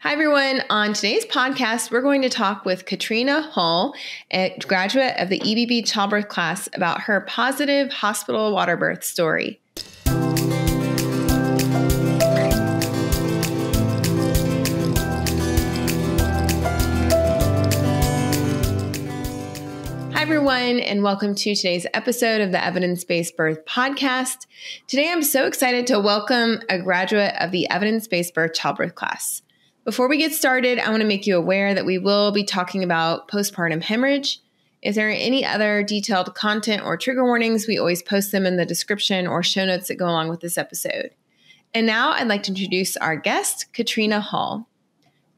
Hi, everyone. On today's podcast, we're going to talk with Katrina Hull, a graduate of the EBB Childbirth class, about her positive hospital waterbirth story. Hi, everyone, and welcome to today's episode of the Evidence-Based Birth Podcast. Today, I'm so excited to welcome a graduate of the Evidence-Based Birth Childbirth class. Before we get started, I want to make you aware that we will be talking about postpartum hemorrhage. If there are any other detailed content or trigger warnings, we always post them in the description or show notes that go along with this episode. And now I'd like to introduce our guest, Katrina Hull.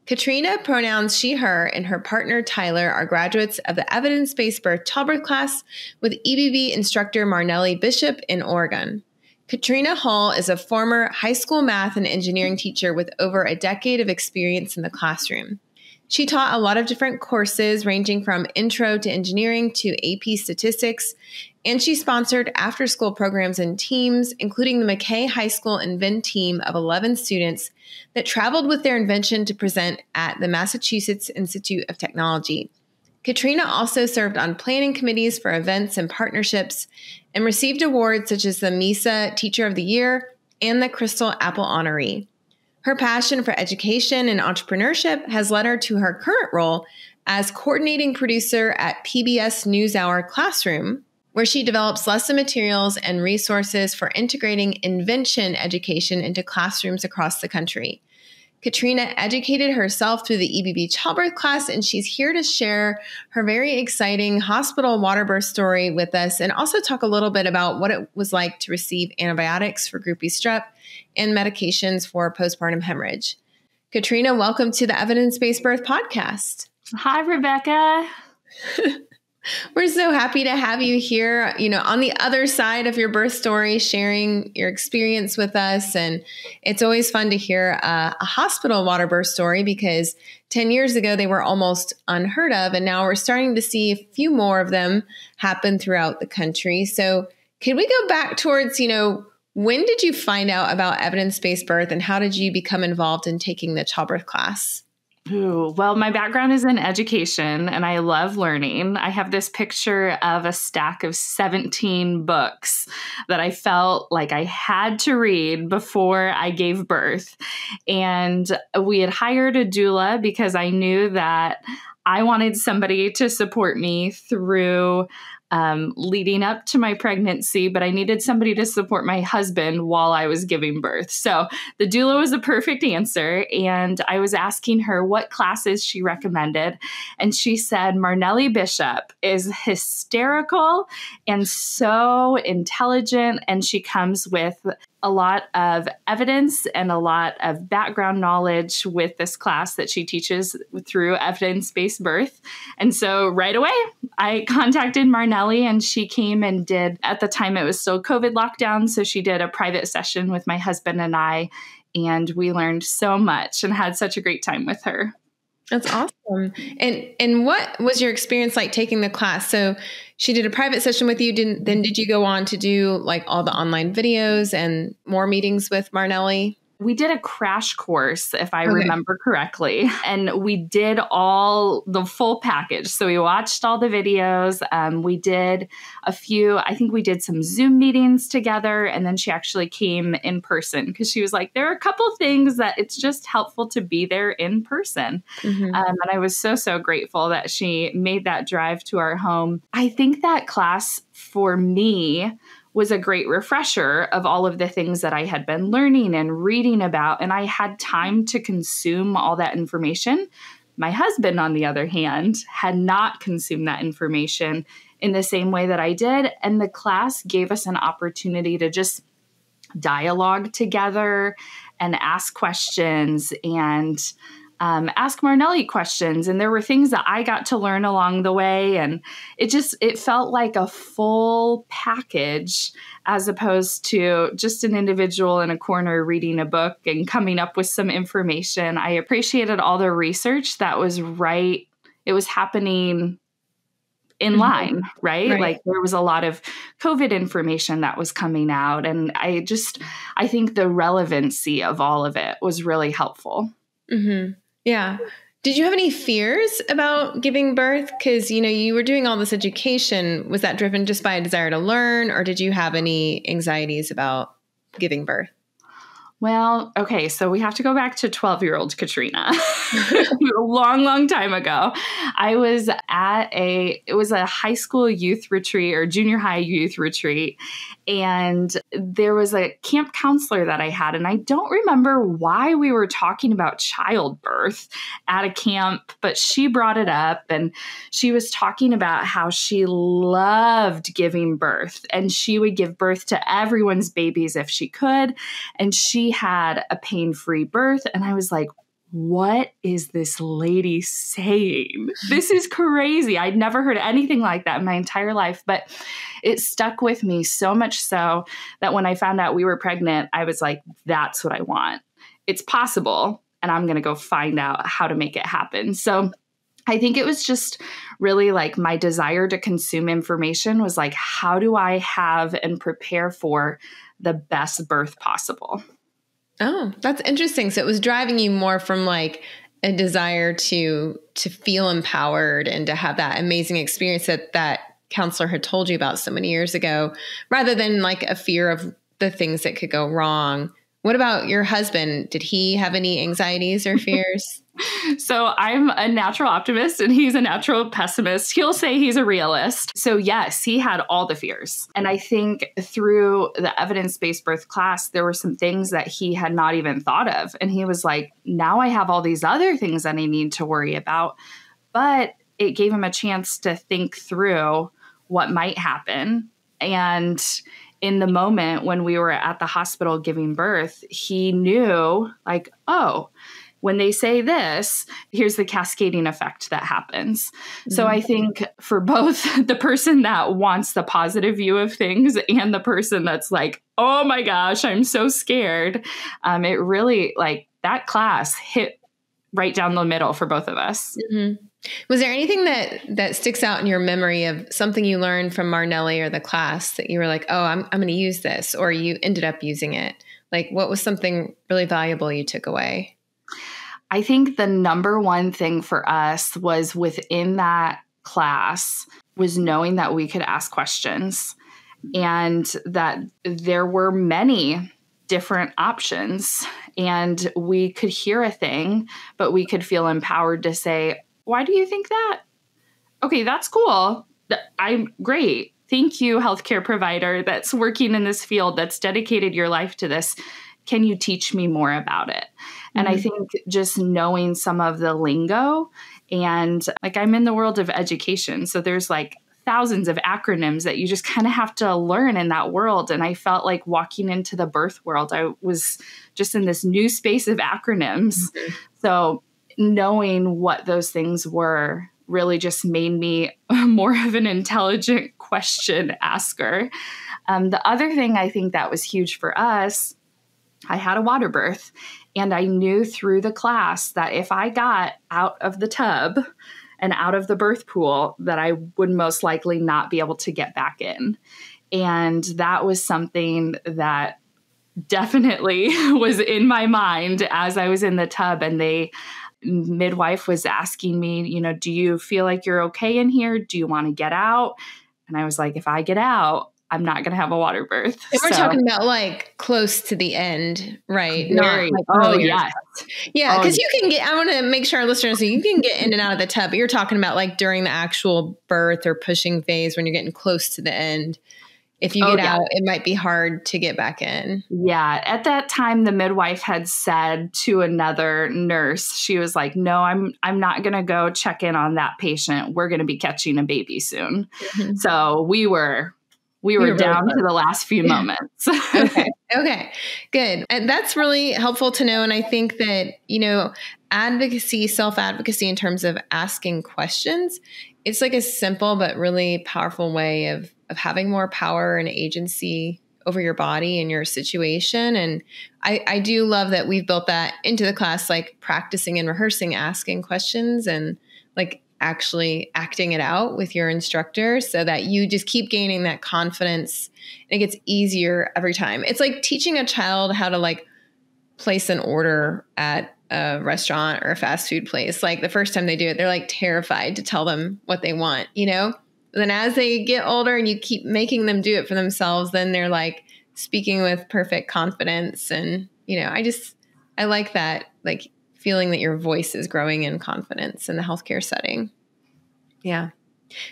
Katrina, pronouns she, her, and her partner, Tyler, are graduates of the Evidence-Based Birth Childbirth class with EBB instructor Marnelli Bishop in Oregon. Katrina Hull is a former high school math and engineering teacher with over a decade of experience in the classroom. She taught a lot of different courses ranging from intro to engineering to AP statistics, and she sponsored after-school programs and teams, including the McKay High School Invent team of 11 students that traveled with their invention to present at the Massachusetts Institute of Technology. Katrina also served on planning committees for events and partnerships and received awards such as the MESA Teacher of the Year and the Crystal Apple Honoree. Her passion for education and entrepreneurship has led her to her current role as coordinating producer at PBS NewsHour Classroom, where she develops lesson materials and resources for integrating invention education into classrooms across the country. Katrina educated herself through the EBB Childbirth class, and she's here to share her very exciting hospital waterbirth story with us and also talk a little bit about what it was like to receive antibiotics for Group B Strep and medications for postpartum hemorrhage. Katrina, welcome to the Evidence-Based Birth Podcast. Hi, Rebecca. We're so happy to have you here, on the other side of your birth story, sharing your experience with us. And it's always fun to hear a hospital water birth story because 10 years ago, they were almost unheard of. And now we're starting to see a few more of them happen throughout the country. So can we go back towards, when did you find out about evidence-based birth and how did you become involved in taking the childbirth class? Ooh, well, my background is in education and I love learning. I have this picture of a stack of 17 books that I felt like I had to read before I gave birth. And we had hired a doula because I knew that I wanted somebody to support me through leading up to my pregnancy, but I needed somebody to support my husband while I was giving birth. So the doula was a perfect answer. And I was asking her what classes she recommended. And she said, Marnelli Bishop is hysterical and so intelligent. And she comes with a lot of evidence and a lot of background knowledge with this class that she teaches through evidence-based birth. And so right away, I contacted Marnelli and she came and did, at the time it was still COVID lockdown, so she did a private session with my husband and I, and we learned so much and had such a great time with her. That's awesome. And what was your experience like taking the class? So she did a private session with you. Then did you go on to do like all the online videos and more meetings with Marnelli? We did a crash course, if I remember correctly, and we did all the full package. So we watched all the videos. We did I think we did some Zoom meetings together. And then she actually came in person because she was like, there are a couple things that it's just helpful to be there in person. Mm-hmm. And I was so grateful that she made that drive to our home. I think that class for me was a great refresher of all of the things that I had been learning and reading about. And I had time to consume all that information. My husband, on the other hand, had not consumed that information in the same way that I did. And the class gave us an opportunity to just dialogue together and ask questions and ask Marnelli questions. And there were things that I got to learn along the way. And it felt like a full package as opposed to just an individual in a corner reading a book and coming up with some information. I appreciated all the research that was right. It was happening in line, right? Like there was a lot of COVID information that was coming out. And I think the relevancy of all of it was really helpful. Mm-hmm. Yeah. Did you have any fears about giving birth? Because, you were doing all this education. Was that driven just by a desire to learn, or did you have any anxieties about giving birth? Well, okay, so we have to go back to 12-year-old Katrina. A long time ago. I was at it was a high school youth retreat or junior high youth retreat. And there was a camp counselor that I had. And I don't remember why we were talking about childbirth at a camp, but she brought it up and she was talking about how she loved giving birth and she would give birth to everyone's babies if she could. And she had a pain-free birth. And I was like, what is this lady saying? This is crazy. I'd never heard anything like that in my entire life, but it stuck with me so much so that when I found out we were pregnant, I was like, that's what I want. It's possible, and I'm going to go find out how to make it happen. So I think it was just really like my desire to consume information was like, how do I have and prepare for the best birth possible? Oh, that's interesting. So it was driving you more from like a desire to feel empowered and to have that amazing experience that counselor had told you about so many years ago, rather than like a fear of the things that could go wrong. What about your husband? Did he have any anxieties or fears? So I'm a natural optimist and he's a natural pessimist. He'll say he's a realist. So yes, he had all the fears. And I think through the evidence-based birth class, there were some things that he had not even thought of. And he was like, now I have all these other things that I need to worry about. But it gave him a chance to think through what might happen. And in the moment when we were at the hospital giving birth, he knew like, oh, when they say this, here's the cascading effect that happens. Mm-hmm. So I think for both the person that wants the positive view of things and the person that's like, oh my gosh, I'm so scared. It really like that class hit right down the middle for both of us. Mm-hmm. Was there anything that sticks out in your memory of something you learned from Marnelli or the class that you were like, oh, I'm going to use this, or you ended up using it? Like, what was something really valuable you took away? I think the number one thing for us was within that class was knowing that we could ask questions and that there were many different options and we could hear a thing, but we could feel empowered to say, why do you think that? Okay, that's cool. I'm great. Thank you, healthcare provider that's working in this field, that's dedicated your life to this. Can you teach me more about it? And I think just knowing some of the lingo and like I'm in the world of education. So there's like thousands of acronyms that you just kind of have to learn in that world. And I felt like walking into the birth world, I was just in this new space of acronyms. Mm-hmm. So knowing what those things were really just made me more of an intelligent question asker. The other thing I think that was huge for us, I had a Waterbirth. And I knew through the class that if I got out of the tub and out of the birth pool, that I would most likely not be able to get back in. And that was something that definitely was in my mind as I was in the tub. And midwife was asking me, do you feel like you're okay in here? Do you want to get out? And I was like, if I get out, I'm not going to have a water birth. And we're talking about like close to the end, right? Very, yes. Yeah, because you can get, I want to make sure our listeners know you can get in and out of the tub, but you're talking about like during the actual birth or pushing phase when you're getting close to the end. If you get out, it might be hard to get back in. Yeah. At that time, the midwife had said to another nurse, she was like, no, I'm not going to go check in on that patient. We're going to be catching a baby soon. Mm-hmm. So we were down to the last few moments. Okay, good. And that's really helpful to know. And I think that, advocacy, self-advocacy in terms of asking questions, it's like a simple but really powerful way of having more power and agency over your body and your situation. And I do love that we've built that into the class, like practicing and rehearsing, asking questions and like actually acting it out with your instructor so that you just keep gaining that confidence and it gets easier every time. It's like teaching a child how to like place an order at a restaurant or a fast food place. Like the first time they do it, they're like terrified to tell them what they want, you know? Then as they get older and you keep making them do it for themselves, then they're like speaking with perfect confidence. And, you know, I like that, like feeling that your voice is growing in confidence in the healthcare setting. Yeah.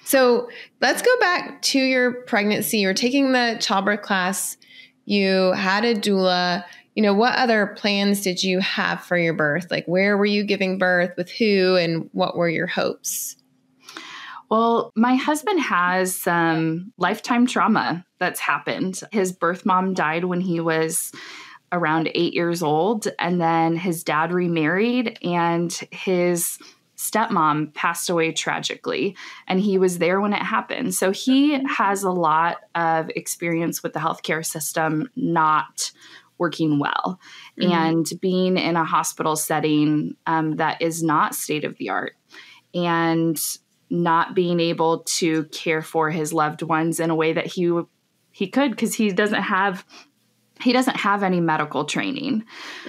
So let's go back to your pregnancy. You're taking the childbirth class. You had a doula. You know, what other plans did you have for your birth? Like, where were you giving birth, with who, and what were your hopes? Well, my husband has some lifetime trauma that's happened. His birth mom died when he was around 8 years old, and then his dad remarried, and his stepmom passed away tragically, and he was there when it happened. So he has a lot of experience with the healthcare system not working well, and being in a hospital setting that is not state of the art, and not being able to care for his loved ones in a way that he could, because he doesn't have any medical training.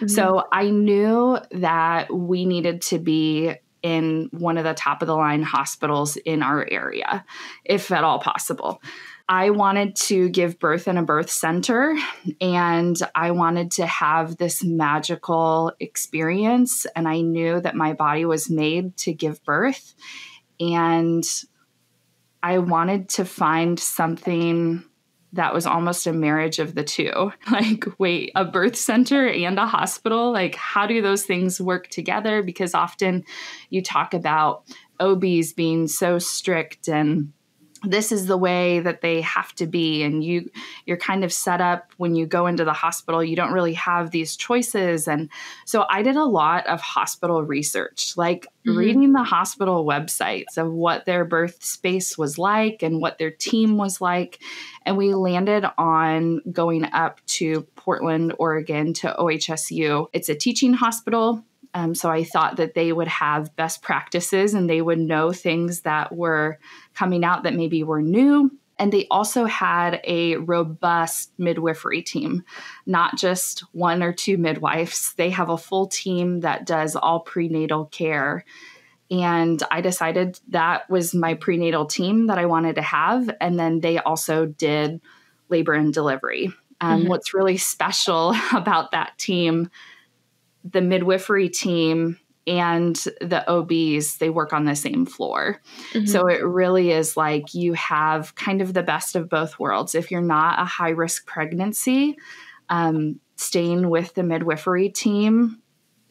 So I knew that we needed to be in one of the top of the line hospitals in our area, if at all possible. I wanted to give birth in a birth center, and I wanted to have this magical experience. And I knew that my body was made to give birth. And I wanted to find something that was almost a marriage of the two. Like, wait, a birth center and a hospital? Like, how do those things work together? Because often you talk about OBs being so strict, and this is the way that they have to be. And you're kind of set up when you go into the hospital, you don't really have these choices. And so I did a lot of hospital research, like reading the hospital websites of what their birth space was like and what their team was like. And we landed on going up to Portland, Oregon to OHSU. It's a teaching hospital. So I thought that they would have best practices and they would know things that were coming out that maybe were new. And they also had a robust midwifery team, not just one or two midwives. They have a full team that does all prenatal care. And I decided that was my prenatal team that I wanted to have. And then they also did labor and delivery. What's really special about that team, the midwifery team and the OBs, they work on the same floor. So it really is like you have kind of the best of both worlds. If you're not a high risk pregnancy, staying with the midwifery team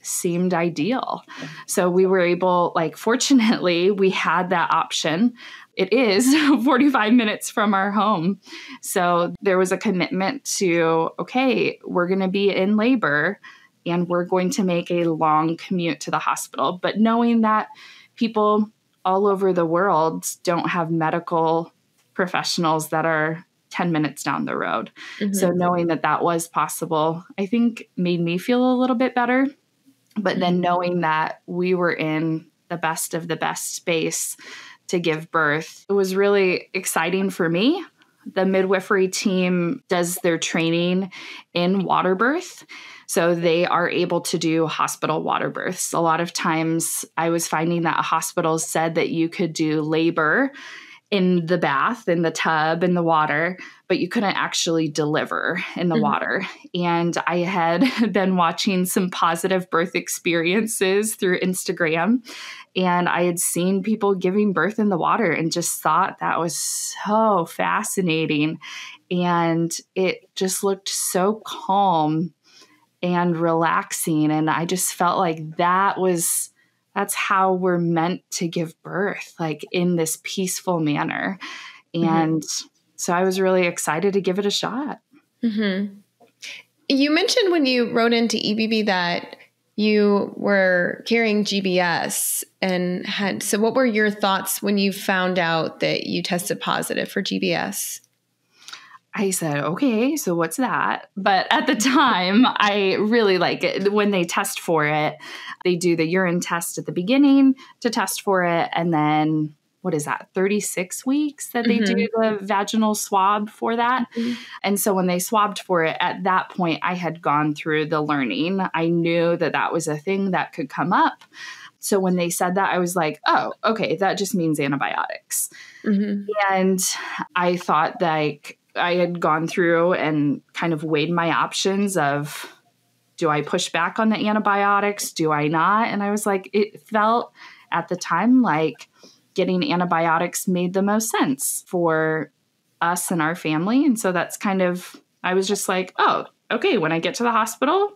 seemed ideal. So we were able, like, fortunately, we had that option. It is 45 minutes from our home. So there was a commitment to, okay, we're going to be in labor and we're going to make a long commute to the hospital. But knowing that people all over the world don't have medical professionals that are 10 minutes down the road. So knowing that that was possible, I think made me feel a little bit better. But then knowing that we were in the best of the best space to give birth, it was really exciting for me. The midwifery team does their training in Waterbirth. So they are able to do hospital water births. A lot of times I was finding that hospitals said that you could do labor in the bath, in the tub, in the water, but you couldn't actually deliver in the water. And I had been watching some positive birth experiences through Instagram, and I had seen people giving birth in the water and just thought that was so fascinating. And it just looked so calm and relaxing. And I just felt like that's how we're meant to give birth, like in this peaceful manner. And so I was really excited to give it a shot. You mentioned when you wrote into EBB that you were carrying GBS and so what were your thoughts when you found out that you tested positive for GBS? I said, okay, so what's that? But at the time, I really like it. When they test for it, they do the urine test at the beginning to test for it. And then what is that, 36 weeks that they do the vaginal swab for that. And so when they swabbed for it, at that point, I had gone through the learning. I knew that that was a thing that could come up. So when they said that, I was like, oh, okay, that just means antibiotics. And I thought like I had gone through and kind of weighed my options of, do I push back on the antibiotics? Do I not? And I was like, it felt at the time like getting antibiotics made the most sense for us and our family. And so that's kind of, I was just like, oh, okay, when I get to the hospital,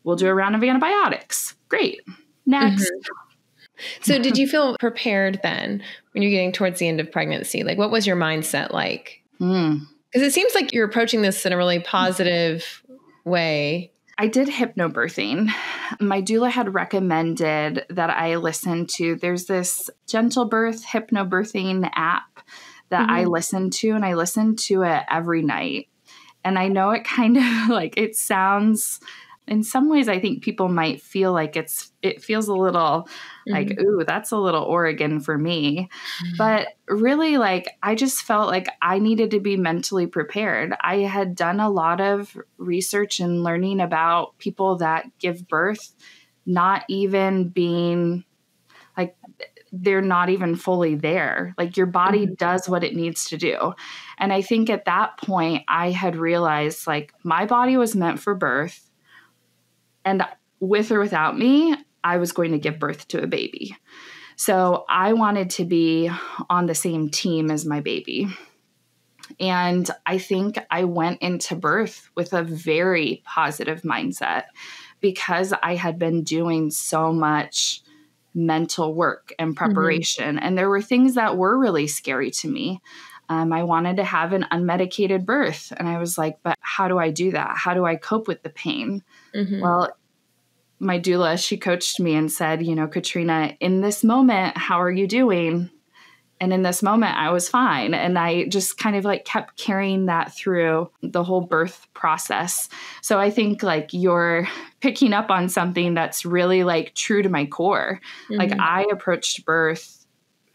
we'll do a round of antibiotics. Great. Next. So did you feel prepared then when you're getting towards the end of pregnancy? Like, what was your mindset like? Because it seems like you're approaching this in a really positive way. I did hypnobirthing. My doula had recommended that I listen to, there's this gentle birth hypnobirthing app that I listened to, and I listened to it every night. And I know it kind of like, it sounds, in some ways, I think people might feel like it feels a little like, ooh, that's a little Oregon for me. But really, like, I just felt like I needed to be mentally prepared. I had done a lot of research and learning about people that give birth, not even being like, they're not even fully there. Like, your body does what it needs to do. And I think at that point, I had realized like my body was meant for birth. And with or without me, I was going to give birth to a baby. So I wanted to be on the same team as my baby. And I think I went into birth with a very positive mindset because I had been doing so much mental work and preparation. And there were things that were really scary to me. I wanted to have an unmedicated birth. And I was like, but how do I do that? How do I cope with the pain? Well, my doula, she coached me and said, you know, Katrina, in this moment, how are you doing? And in this moment, I was fine. And I just kind of like kept carrying that through the whole birth process. So I think like you're picking up on something that's really like true to my core. Like, I approached birth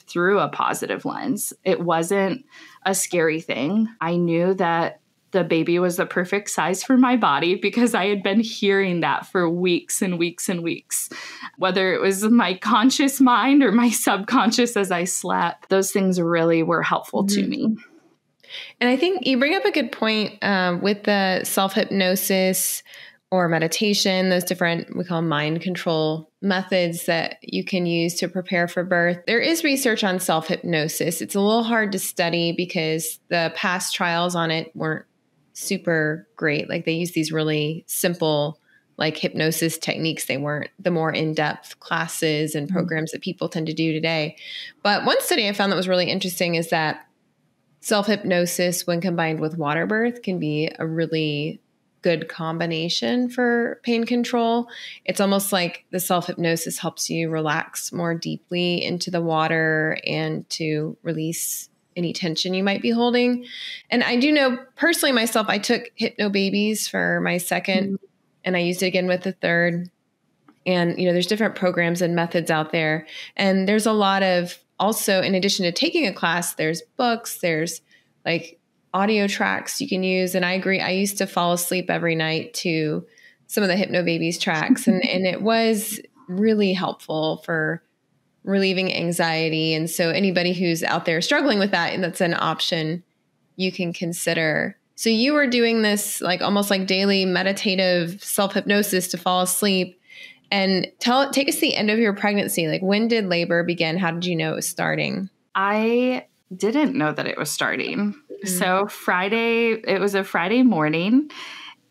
through a positive lens. It wasn't a scary thing. I knew that the baby was the perfect size for my body because I had been hearing that for weeks and weeks and weeks. Whether it was my conscious mind or my subconscious as I slept, those things really were helpful to me. And I think you bring up a good point with the self-hypnosis or meditation, those different, we call mind control methods that you can use to prepare for birth. There is research on self-hypnosis. It's a little hard to study because the past trials on it weren't super great. Like, they use these really simple like hypnosis techniques. They weren't the more in-depth classes and programs that people tend to do today. But one study I found that was really interesting is that self-hypnosis, when combined with Waterbirth, can be a really good combination for pain control. It's almost like the self-hypnosis helps you relax more deeply into the water and to release any tension you might be holding. And I do know personally myself, I took Hypno Babies for my second and I used it again with the third. And, you know, there's different programs and methods out there. And there's a lot of also, in addition to taking a class, there's books, there's like audio tracks you can use. And I agree. I used to fall asleep every night to some of the Hypno Babies tracks. And it was really helpful for relieving anxiety. And so anybody who's out there struggling with that, and that's an option you can consider. So you were doing this like almost like daily meditative self-hypnosis to fall asleep. And take us to the end of your pregnancy. Like, when did labor begin? How did you know it was starting? I didn't know that it was starting. So it was a Friday morning,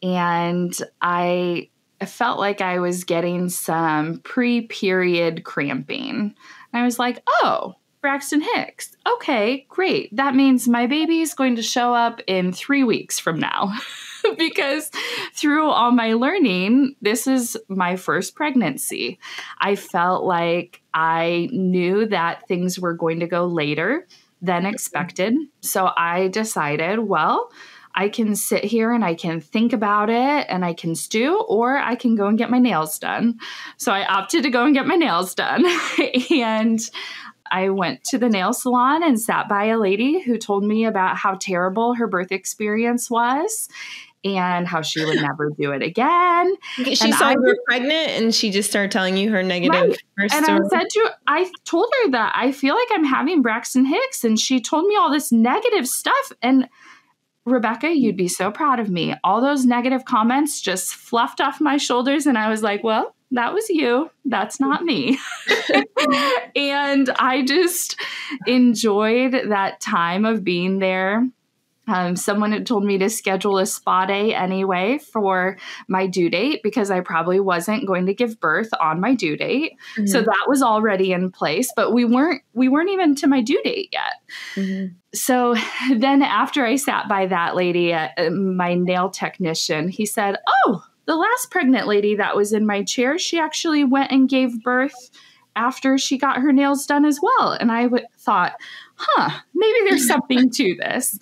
and I felt like I was getting some pre-period cramping. And I was like, oh, Braxton Hicks. Okay, great. That means my baby is going to show up in 3 weeks from now. Because through all my learning, this is my first pregnancy. I felt like I knew that things were going to go later than expected. So I decided, well, I can sit here and I can think about it and I can stew, or I can go and get my nails done. So I opted to go and get my nails done. And I went to the nail salon and sat by a lady who told me about how terrible her birth experience was and how she would never do it again. She saw you were pregnant and she just started telling you her negative right. And I told her that I feel like I'm having Braxton Hicks, and she told me all this negative stuff. And Rebecca, you'd be so proud of me. All those negative comments just fluffed off my shoulders. And I was like, well, that was you. That's not me. And I just enjoyed that time of being there. Someone had told me to schedule a spa day anyway for my due date because I probably wasn't going to give birth on my due date. Mm-hmm. So that was already in place, but we weren't even to my due date yet. Mm-hmm. So then after I sat by that lady, my nail technician, he said, oh, the last pregnant lady that was in my chair, she actually went and gave birth after she got her nails done as well. And I thought, maybe there's something to this.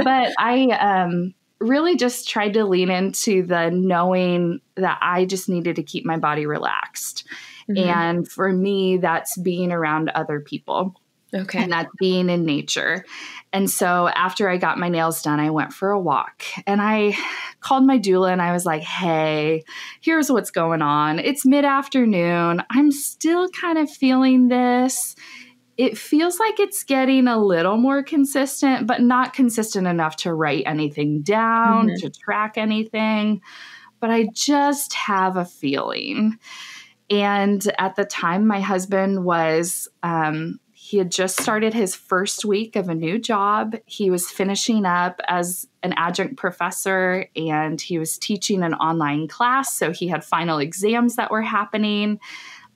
But I really just tried to lean into the knowing that I just needed to keep my body relaxed. Mm-hmm. And for me, that's being around other people. Okay. And that's being in nature. And so after I got my nails done, I went for a walk and I called my doula and I was like, hey, here's what's going on. It's mid-afternoon. I'm still kind of feeling this. It feels like it's getting a little more consistent, but not consistent enough to write anything down, mm-hmm. to track anything. But I just have a feeling. And at the time, my husband was, he had just started his first week of a new job. He was finishing up as an adjunct professor and he was teaching an online class. So he had final exams that were happening.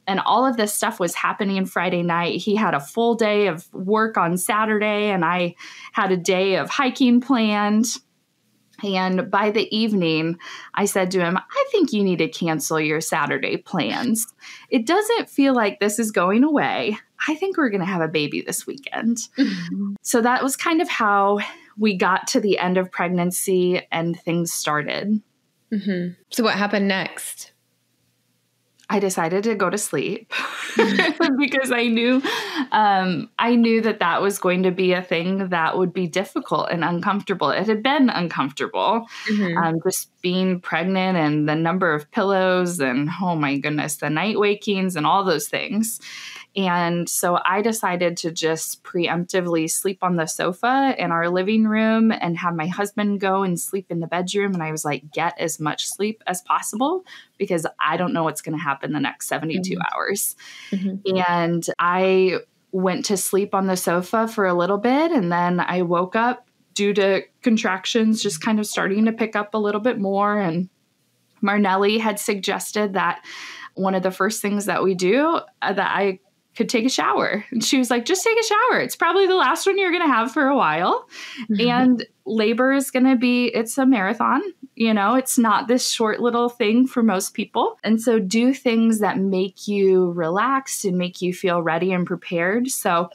And all of this stuff was happening Friday night. He had a full day of work on Saturday, and I had a day of hiking planned. And by the evening, I said to him, I think you need to cancel your Saturday plans. It doesn't feel like this is going away. I think we're going to have a baby this weekend. Mm-hmm. So that was kind of how we got to the end of pregnancy and things started. Mm-hmm. So what happened next? I decided to go to sleep because I knew that was going to be a thing that would be difficult and uncomfortable. It had been uncomfortable, mm-hmm. Just being pregnant and the number of pillows and, oh my goodness, the night wakings and all those things. And so I decided to just preemptively sleep on the sofa in our living room and have my husband go and sleep in the bedroom. And I was like, get as much sleep as possible because I don't know what's going to happen the next 72 mm-hmm. hours. Mm-hmm. And I went to sleep on the sofa for a little bit. And then I woke up due to contractions just kind of starting to pick up a little bit more. And Marnelli had suggested that one of the first things that we do that I could take a shower. And she was like, just take a shower. It's probably the last one you're going to have for a while. Mm-hmm. And labor is going to be, it's a marathon. You know, it's not this short little thing for most people. And so do things that make you relaxed and make you feel ready and prepared. So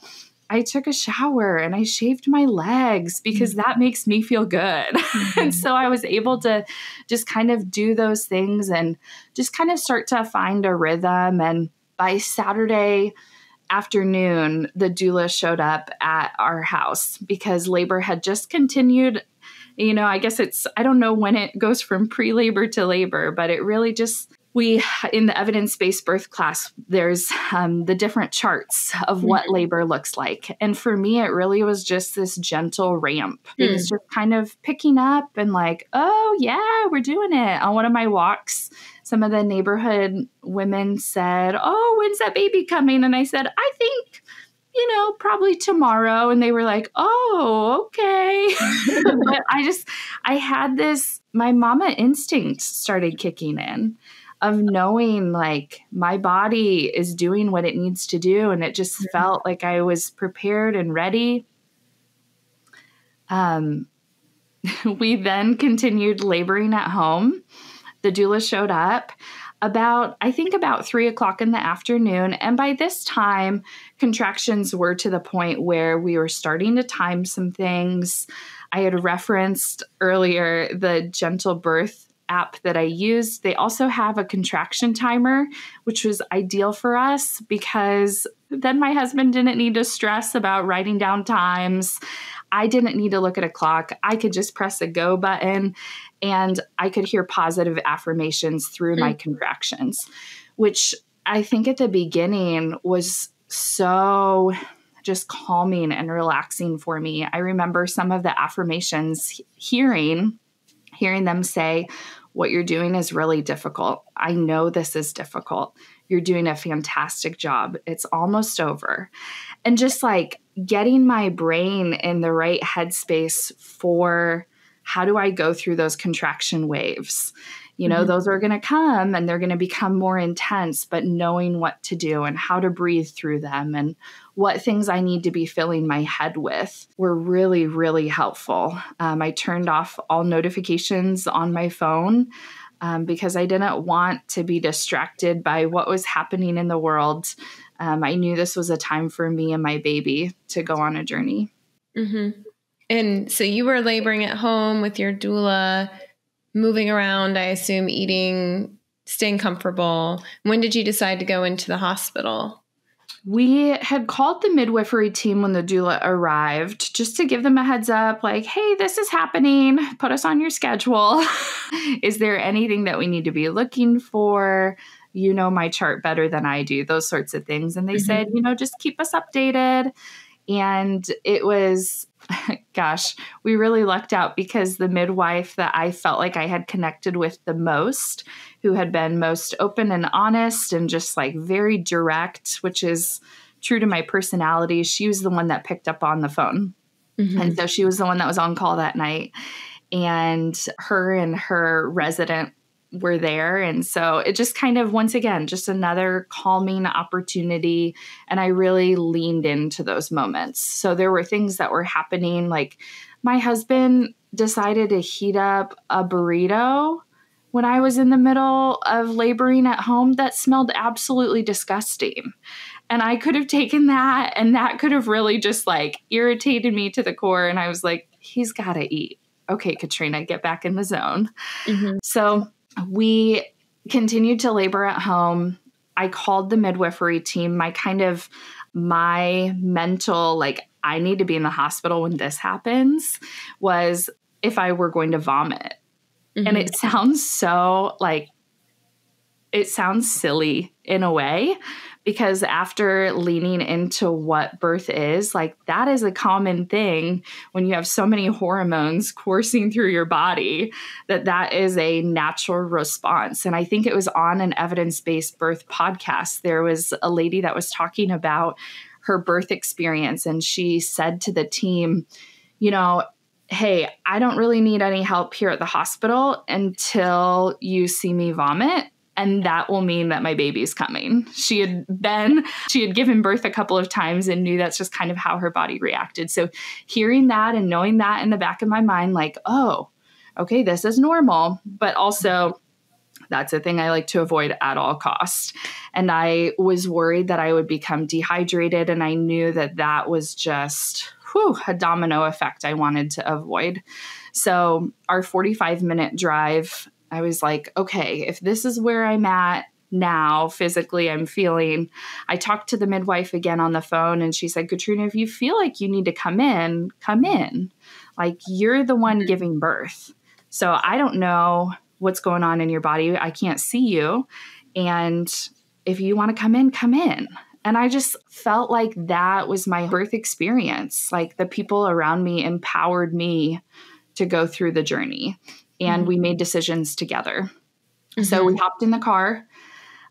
I took a shower and I shaved my legs because that makes me feel good. Mm-hmm. And so I was able to just kind of do those things and just kind of start to find a rhythm. And by Saturday afternoon, the doula showed up at our house because labor had just continued. You know, I guess I don't know when it goes from pre-labor to labor, but it really just, in the evidence-based birth class, there's the different charts of what labor looks like. And for me, it really was just this gentle ramp. It was just kind of picking up and like, oh yeah, we're doing it. On one of my walks, some of the neighborhood women said, oh, when's that baby coming? And I said, I think, probably tomorrow. And they were like, oh, okay. But I had this, my mama instinct started kicking in of knowing like my body is doing what it needs to do. And it just felt like I was prepared and ready. We then continued laboring at home. The doula showed up about 3:00 in the afternoon. And by this time, contractions were to the point where we were starting to time some things. I had referenced earlier the gentle birth app that I used, they also have a contraction timer, which was ideal for us because then my husband didn't need to stress about writing down times. I didn't need to look at a clock. I could just press a go button and I could hear positive affirmations through my contractions, which I think at the beginning was so just calming and relaxing for me. I remember some of the affirmations, hearing them say, what you're doing is really difficult. I know this is difficult. You're doing a fantastic job. It's almost over. And just like getting my brain in the right headspace for how do I go through those contraction waves? You know, those are going to come and they're going to become more intense, but knowing what to do and how to breathe through them and what things I need to be filling my head with were really, really helpful. I turned off all notifications on my phone because I didn't want to be distracted by what was happening in the world. I knew this was a time for me and my baby to go on a journey. And so you were laboring at home with your doula, moving around, I assume, eating, staying comfortable. When did you decide to go into the hospital? We had called the midwifery team when the doula arrived just to give them a heads up, like, hey, this is happening. Put us on your schedule. Is there anything that we need to be looking for? You know my chart better than I do, those sorts of things. And they said, you know, just keep us updated. And it was, gosh, we really lucked out because the midwife that I felt like I had connected with the most, who had been most open and honest and just like very direct, which is true to my personality, she was the one that picked up on the phone. And so she was the one that was on call that night. And her resident were there. And so it just kind of, once again, just another calming opportunity. And I really leaned into those moments. So there were things that were happening. Like my husband decided to heat up a burrito when I was in the middle of laboring at home that smelled absolutely disgusting. And I could have taken that and that could have really just like irritated me to the core. And I was like, he's got to eat. Okay, Katrina, get back in the zone. So we continued to labor at home. I called the midwifery team. My mental, like, I need to be in the hospital when this happens was if I were going to vomit. And it sounds so like, it sounds silly in a way, because after leaning into what birth is, like that is a common thing when you have so many hormones coursing through your body, that is a natural response. And I think it was on an evidence-based birth podcast. There was a lady that was talking about her birth experience. And she said to the team, you know, hey, I don't really need any help here at the hospital until you see me vomit. And that will mean that my baby's coming. She had given birth a couple of times and knew that's just kind of how her body reacted. So hearing that and knowing that in the back of my mind, like, oh, okay, this is normal. But also that's a thing I like to avoid at all costs. And I was worried that I would become dehydrated. And I knew that was just a domino effect I wanted to avoid. So our 45-minute drive, I was like, okay, if this is where I'm at now, physically I'm feeling, I talked to the midwife again on the phone and she said, Katrina, if you feel like you need to come in, come in. Like you're the one giving birth. So I don't know what's going on in your body. I can't see you. And if you want to come in, come in. And I just felt like that was my birth experience. Like the people around me empowered me to go through the journey. And we made decisions together. So we hopped in the car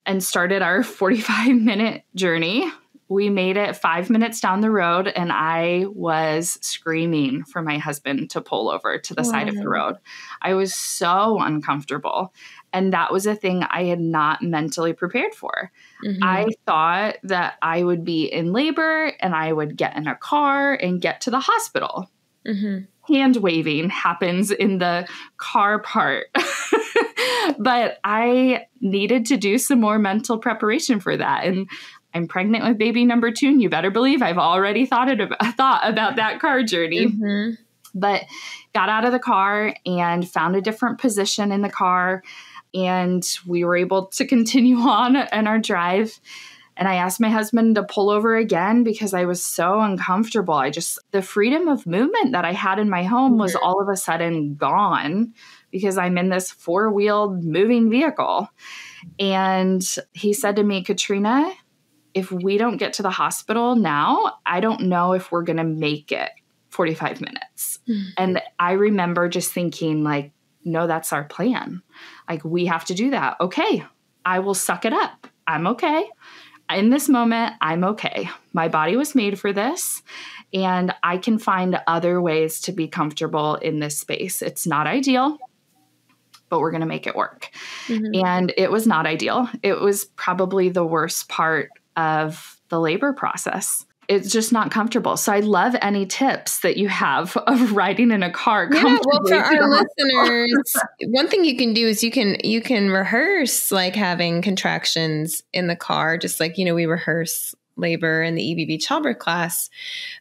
and started our 45-minute journey. We made it 5 minutes down the road, and I was screaming for my husband to pull over to the side of the road. I was so uncomfortable. And that was a thing I had not mentally prepared for. I thought that I would be in labor and I would get in a car and get to the hospital. Hand waving happens in the car part. But I needed to do some more mental preparation for that. And I'm pregnant with baby number 2. And you better believe I've already thought about that car journey. But got out of the car and found a different position in the car. And we were able to continue on in our drive. And I asked my husband to pull over again because I was so uncomfortable. The freedom of movement that I had in my home was all of a sudden gone because I'm in this 4-wheeled moving vehicle. And he said to me, Katrina, if we don't get to the hospital now, I don't know if we're going to make it 45 minutes. And I remember just thinking like, no, that's our plan. Like, we have to do that. Okay, I will suck it up. I'm okay. In this moment, I'm okay. My body was made for this, and I can find other ways to be comfortable in this space. It's not ideal, but we're going to make it work. And it was not ideal. It was probably the worst part of the labor process. It's just not comfortable. So I love any tips that you have of riding in a car. Yeah, well, for our listeners, one thing you can do is you can rehearse like having contractions in the car, just like, we rehearse labor in the EBB Childbirth class.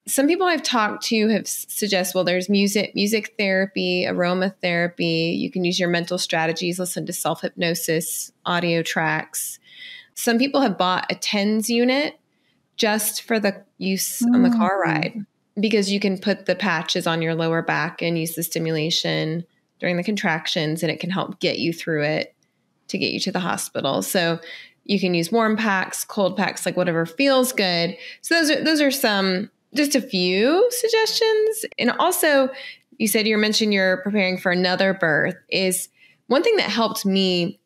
Some people I've talked to have suggest, well, there's music therapy, aromatherapy. You can use your mental strategies, listen to self-hypnosis, audio tracks. Some people have bought a TENS unit just for the use on the car ride, because you can put the patches on your lower back and use the stimulation during the contractions, and it can help get you through it to get you to the hospital. So you can use warm packs, cold packs, like whatever feels good. So those are some, just a few suggestions. And also, you said you're preparing for another birth. Is one thing that helped me.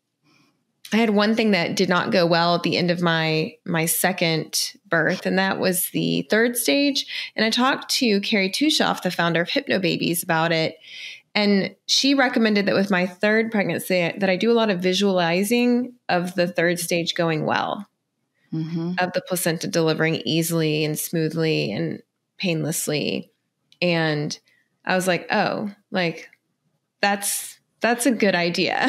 I had one thing that did not go well at the end of my second birth, and that was the third stage. And I talked to Carrie Tushoff, the founder of Hypnobabies, about it. And she recommended that with my third pregnancy that I do a lot of visualizing of the third stage going well, of the placenta delivering easily and smoothly and painlessly. And I was like, oh, like that's a good idea,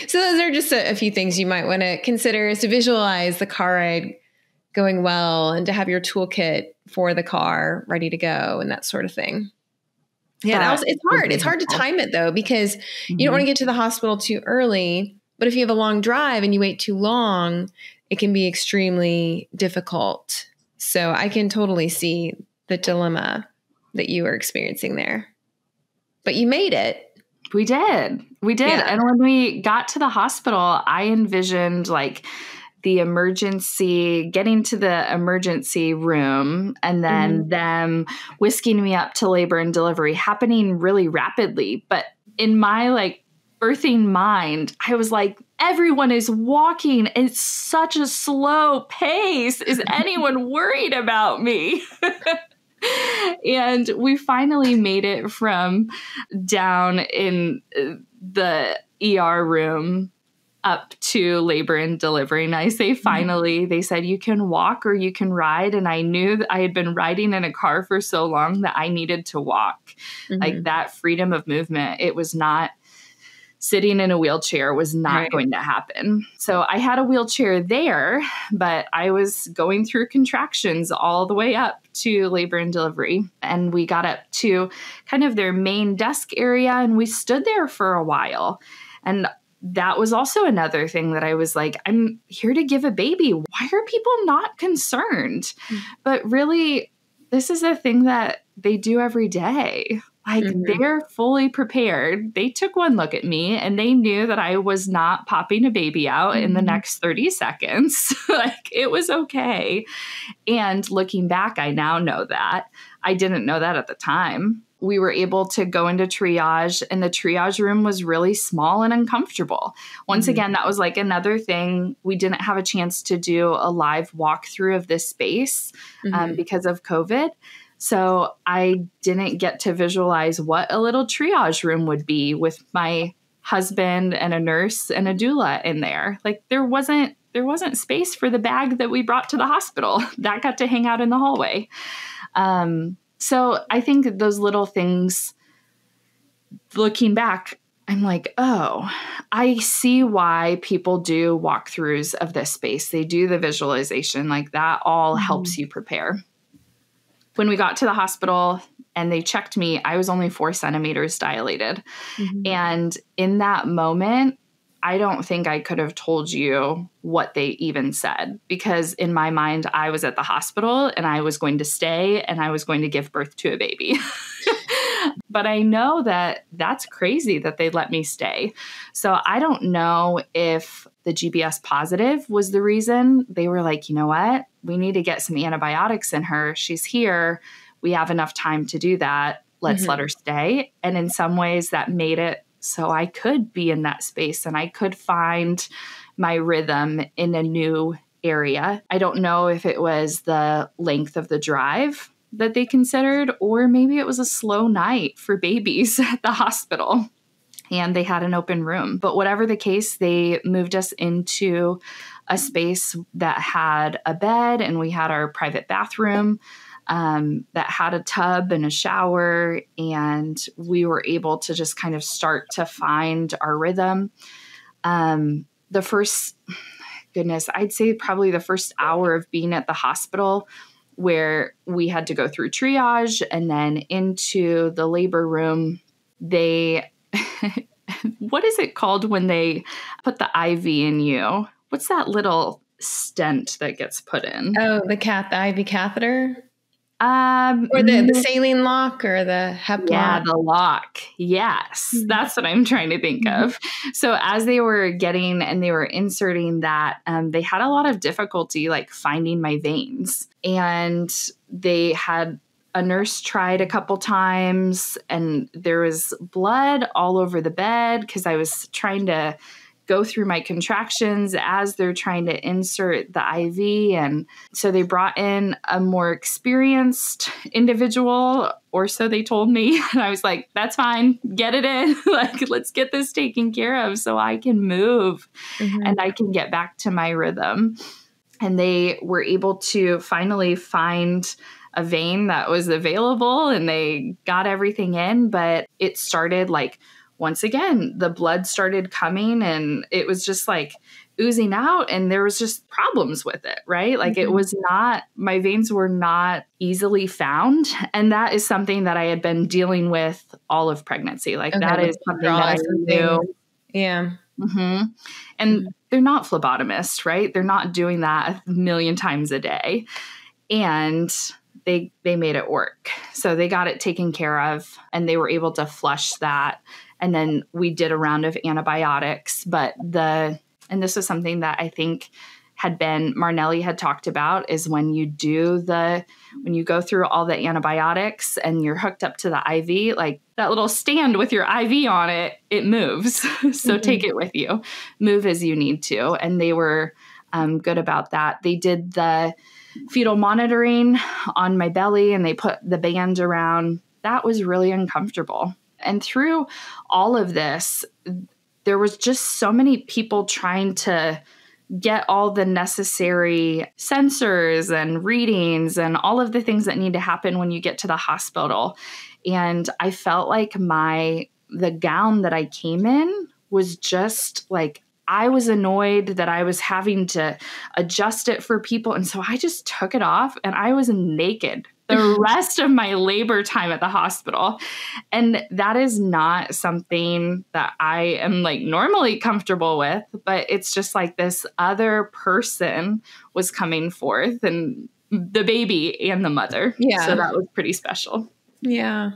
So those are just a few things you might want to consider, is to visualize the car ride going well and to have your toolkit for the car ready to go and that sort of thing. Yeah, it's hard. It's hard to time it though, because you don't want to get to the hospital too early. But if you have a long drive and you wait too long, it can be extremely difficult. So I can totally see the dilemma that you were experiencing there. But you made it. We did. Yeah. And when we got to the hospital, I envisioned like getting to the emergency room, and then them whisking me up to labor and delivery happening really rapidly. But in my like birthing mind, I was like, everyone is walking. It's such a slow pace. Is anyone worried about me? And we finally made it from down in the ER room up to labor and delivery. And I say finally, they said, you can walk or you can ride. And I knew that I had been riding in a car for so long that I needed to walk. Like that freedom of movement, it was not sitting in a wheelchair was not going to happen. So I had a wheelchair there, but I was going through contractions all the way up to labor and delivery. And we got up to kind of their main desk area, and we stood there for a while. And that was also another thing that I was like, I'm here to give a baby. Why are people not concerned? But really, this is a thing that they do every day. Like they're fully prepared. They took one look at me and they knew that I was not popping a baby out in the next 30 seconds. Like it was okay. And looking back, I now know that. I didn't know that at the time. We were able to go into triage, and the triage room was really small and uncomfortable. Once again, that was like another thing. We didn't have a chance to do a live walkthrough of this space because of COVID. So I didn't get to visualize what a little triage room would be with my husband and a nurse and a doula in there. Like there wasn't space for the bag that we brought to the hospital. That got to hang out in the hallway. So I think those little things, looking back, I'm like, oh, I see why people do walkthroughs of this space. They do the visualization, like that all helps you prepare. When we got to the hospital and they checked me. I was only 4 centimeters dilated. And in that moment, I don't think I could have told you what they even said, because in my mind, I was at the hospital and I was going to stay and I was going to give birth to a baby. But I know that that's crazy that they let me stay. So I don't know if the GBS positive was the reason. They were like, you know what? We need to get some antibiotics in her. She's here. We have enough time to do that. Let's let her stay. And in some ways that made it so I could be in that space and I could find my rhythm in a new area. I don't know if it was the length of the drive that they considered, or maybe it was a slow night for babies at the hospital and they had an open room. But whatever the case, they moved us into a space that had a bed, and we had our private bathroom that had a tub and a shower, and we were able to just kind of start to find our rhythm. The first, I'd say probably the first hour of being at the hospital, where we had to go through triage and then into the labor room, they, what is it called when they put the IV in you? What's that little stent that gets put in? Oh, the IV catheter? Or the saline lock or the hep Yeah, lock? the lock. Yes, that's what I'm trying to think of. So as they were getting and they were inserting that, they had a lot of difficulty like finding my veins. And they had a nurse tried a couple times, and there was blood all over the bed because I was trying to go through my contractions as they're trying to insert the IV. And so they brought in a more experienced individual, or so they told me. And I was like, that's fine. Get it in. Like, let's get this taken care of so I can move and I can get back to my rhythm. And they were able to finally find a vein that was available, and they got everything in. But it started like, once again, the blood started coming and it was just like oozing out, and there was just problems with it, right? Like it was not, my veins were not easily found. And that is something that I had been dealing with all of pregnancy. Like that is something that I knew. Yeah. And they're not phlebotomists, right? They're not doing that a million times a day. And they made it work. So they got it taken care of, and they were able to flush that. And then we did a round of antibiotics, and this was something that I think Marnelli had talked about, is when you go through all the antibiotics and you're hooked up to the IV, like that little stand with your IV on it, it moves. So take it with you, move as you need to. And they were good about that. They did the fetal monitoring on my belly, and they put the band around. That was really uncomfortable. And through all of this, there was just so many people trying to get all the necessary sensors and readings and all of the things that need to happen when you get to the hospital. And I felt like the gown that I came in was just like, I was annoyed that I was having to adjust it for people. And so I just took it off, and I was naked the rest of my labor time at the hospital. And that is not something that I am like normally comfortable with, but it's just like this other person was coming forth, and the baby and the mother. Yeah. So that was pretty special. Yeah.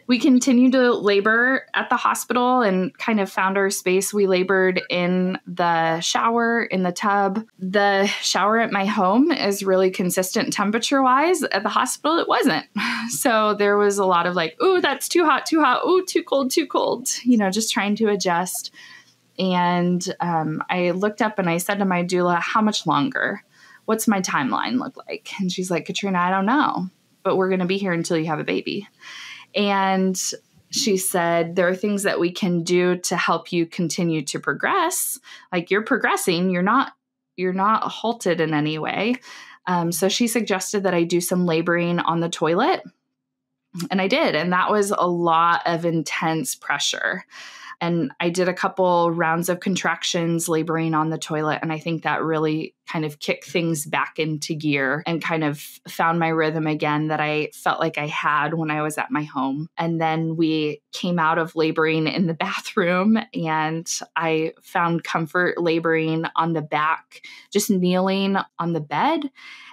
We continued to labor at the hospital and kind of found our space. We labored in the shower, in the tub. The shower at my home is really consistent temperature-wise. At the hospital, it wasn't. So there was a lot of like, ooh, that's too hot, too hot. Ooh, too cold, just trying to adjust. And I looked up and I said to my doula, how much longer? What's my timeline look like? And she's like, Katrina, I don't know, but we're going to be here until you have a baby. And she said, there are things that we can do to help you continue to progress. Like, you're progressing, you're not halted in any way. So she suggested that I do some laboring on the toilet. And I did. And that was a lot of intense pressure. And I did a couple rounds of contractions laboring on the toilet. And I think that really kind of kicked things back into gear and kind of found my rhythm again that I felt like I had when I was at my home. And then we came out of laboring in the bathroom, and I found comfort laboring on the back, just kneeling on the bed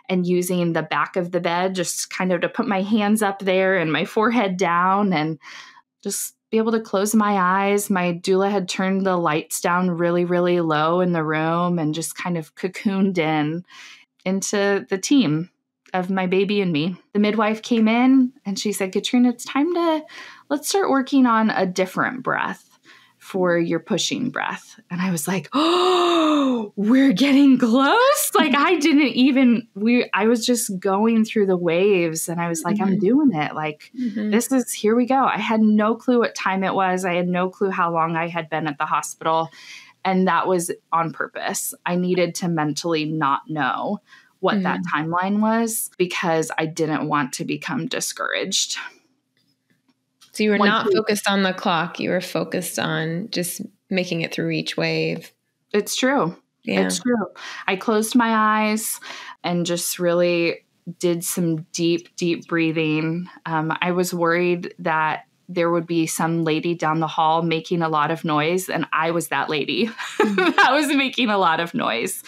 and using the back of the bed just kind of to put my hands up there and my forehead down and just be able to close my eyes. My doula had turned the lights down really, really low in the room and just kind of cocooned into the team of my baby and me. The midwife came in and she said, Katrina, let's start working on a different breath for your pushing breath. And I was like, oh, we're getting close. Like I was just going through the waves and I was like, I'm doing it. Like, here we go. I had no clue what time it was. I had no clue how long I had been at the hospital. And that was on purpose. I needed to mentally not know what that timeline was because I didn't want to become discouraged. So you were not focused on the clock. You were focused on just making it through each wave. It's true. Yeah. It's true. I closed my eyes and just really did some deep, deep breathing. I was worried that there would be some lady down the hall making a lot of noise, and I was that lady that was making a lot of noise.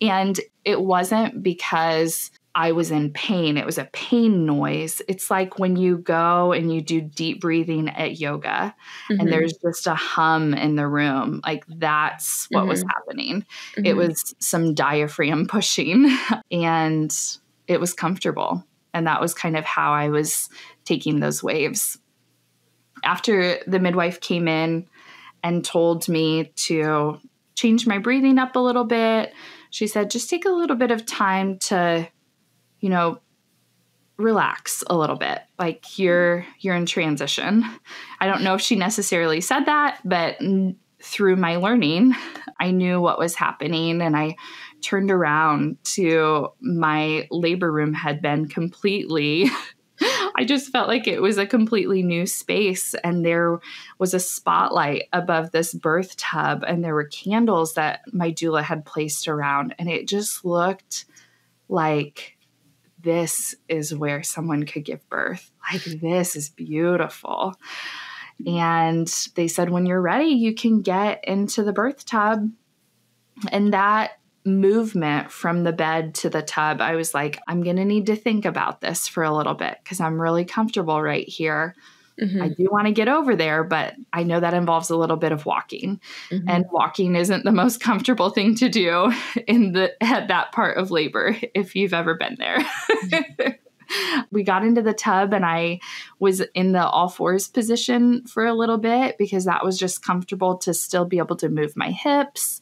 And it wasn't because I was in pain. It was a pain noise. It's like when you go and you do deep breathing at yoga and there's just a hum in the room. Like that's what was happening. It was some diaphragm pushing and it was comfortable. And that was kind of how I was taking those waves. After the midwife came in and told me to change my breathing up a little bit, she said, just take a little bit of time to relax a little bit. Like you're in transition. I don't know if she necessarily said that, but through my learning, I knew what was happening. And I turned around to my labor room had been completely, I just felt like it was a completely new space. And there was a spotlight above this birth tub and there were candles that my doula had placed around. And it just looked like this is where someone could give birth. Like, this is beautiful. And they said, when you're ready, you can get into the birth tub. And that movement from the bed to the tub, I was like, I'm going to need to think about this for a little bit because I'm really comfortable right here. I do want to get over there, but I know that involves a little bit of walking. And walking isn't the most comfortable thing to do at that part of labor, if you've ever been there. We got into the tub and I was in the all fours position for a little bit because that was just comfortable to still be able to move my hips.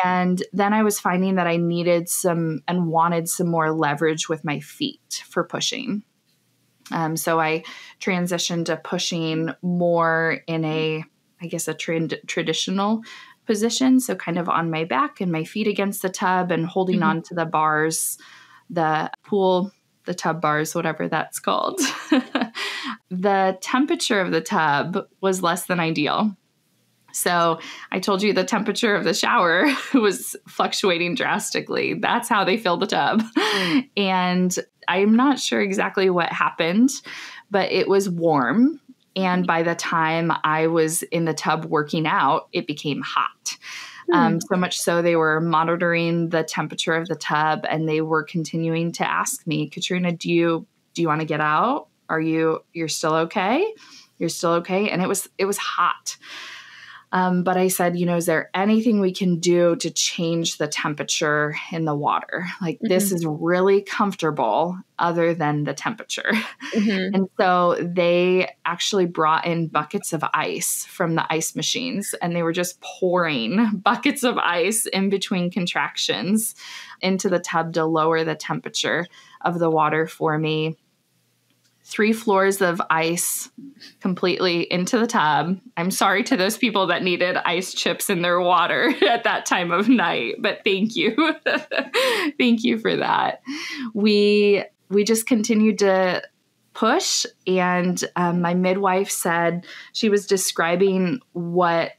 And then I was finding that I needed some and wanted some more leverage with my feet for pushing. So I transitioned to pushing more in a traditional position. So kind of on my back and my feet against the tub and holding on to the bars, the tub bars, whatever that's called. The temperature of the tub was less than ideal. So I told you the temperature of the shower was fluctuating drastically. That's how they fill the tub. And I'm not sure exactly what happened, but it was warm. And by the time I was in the tub working out, it became hot. So much so they were monitoring the temperature of the tub and they were continuing to ask me, Katrina, do you want to get out? You're still okay? You're still okay? And it was hot. But I said, is there anything we can do to change the temperature in the water? Like this is really comfortable other than the temperature. And so they actually brought in buckets of ice from the ice machines and they were just pouring buckets of ice in between contractions into the tub to lower the temperature of the water for me. 3 floors of ice completely into the tub. I'm sorry to those people that needed ice chips in their water at that time of night, but thank you. Thank you for that. We just continued to push. And my midwife said she was describing what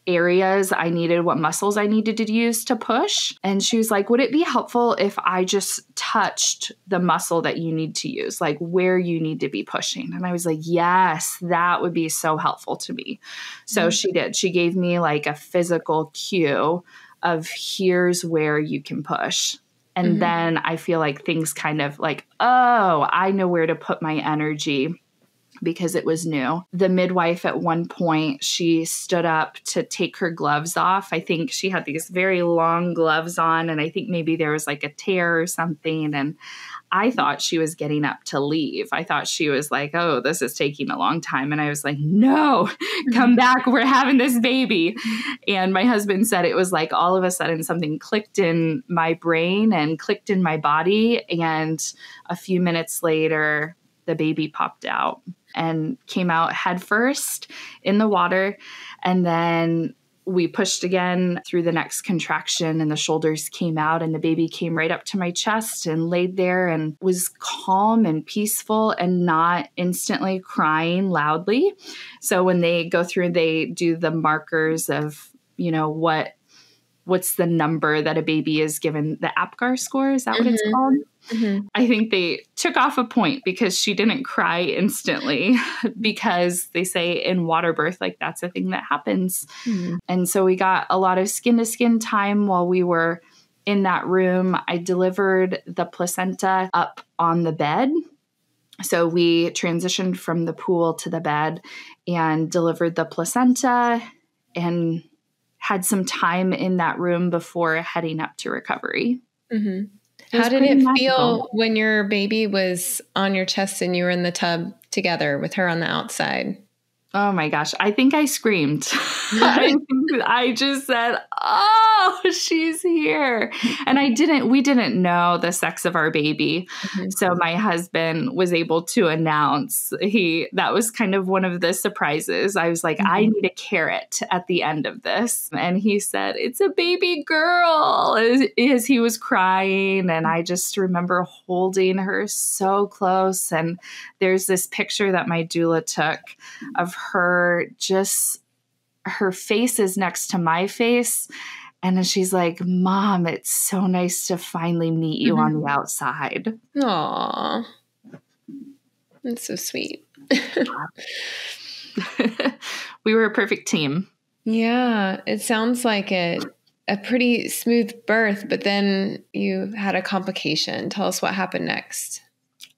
areas I needed, what muscles I needed to use to push. And she was like, would it be helpful if I just touched the muscle that you need to use, like where you need to be pushing? And I was like, yes, that would be so helpful to me. So she did. She gave me like a physical cue of here's where you can push. And then I feel like things kind of like, oh, I know where to put my energy, because it was new. The midwife at one point, she stood up to take her gloves off. I think she had these very long gloves on, and I think maybe there was like a tear or something. And I thought she was getting up to leave. I thought she was like, oh, this is taking a long time. And I was like, no, come back. We're having this baby. And my husband said it was like all of a sudden something clicked in my brain and clicked in my body. And a few minutes later, the baby popped out and came out head first in the water. And then we pushed again through the next contraction, and the shoulders came out, and the baby came right up to my chest and laid there and was calm and peaceful and not instantly crying loudly. So when they go through, they do the markers of, you know, what's the number that a baby is given, the Apgar Score, is that what it's called? I think they took off a point because she didn't cry instantly, because they say in Waterbirth, like that's a thing that happens. And so we got a lot of skin to skin time while we were in that room. I delivered the placenta up on the bed. So we transitioned from the pool to the bed and delivered the placenta and had some time in that room before heading up to recovery. How did it feel when your baby was on your chest and you were in the tub together with her on the outside? Oh my gosh. I think I screamed. I just said, oh, she's here. And we didn't know the sex of our baby. So my husband was able to announce, that was kind of one of the surprises. I was like, I need a carrot at the end of this. And he said, it's a baby girl, as he was crying. And I just remember holding her so close. And there's this picture that my doula took of her, just her face is next to my face. And then she's like, Mom, it's so nice to finally meet you on the outside. Aw, that's so sweet. We were a perfect team. Yeah, it sounds like a pretty smooth birth, but then you had a complication. Tell us what happened next.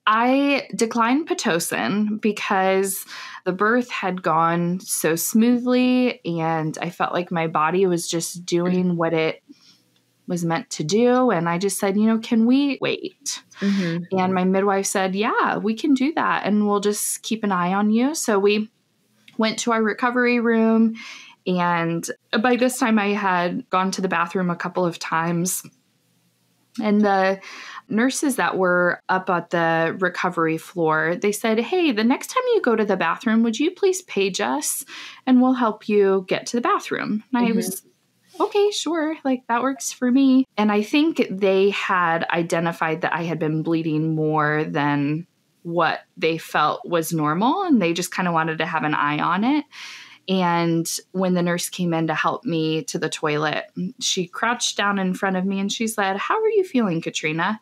I declined Pitocin because the birth had gone so smoothly, and I felt like my body was just doing what it was meant to do. And I just said, can we wait? And my midwife said, yeah, we can do that. And we'll just keep an eye on you. So we went to our recovery room. And by this time I had gone to the bathroom a couple of times. And the nurses that were up at the recovery floor, they said, hey, the next time you go to the bathroom, would you please page us and we'll help you get to the bathroom? And I was, okay, sure. Like that works for me. And I think they had identified that I had been bleeding more than what they felt was normal. And they just kind of wanted to have an eye on it. And when the nurse came in to help me to the toilet, she crouched down in front of me and she said, how are you feeling, Katrina?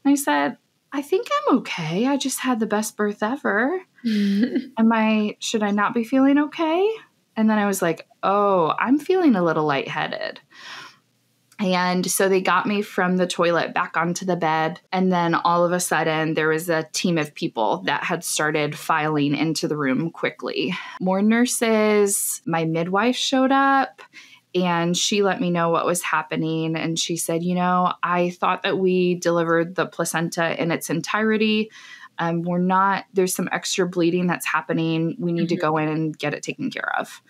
And I said, I think I'm okay. I just had the best birth ever. Should I not be feeling okay? And then I was like, oh, I'm feeling a little lightheaded. And so they got me from the toilet back onto the bed. And then all of a sudden, there was a team of people that had started filing into the room quickly. More nurses, my midwife showed up, and she let me know what was happening. And she said, I thought that we delivered the placenta in its entirety. There's some extra bleeding that's happening. We need to go in and get it taken care of.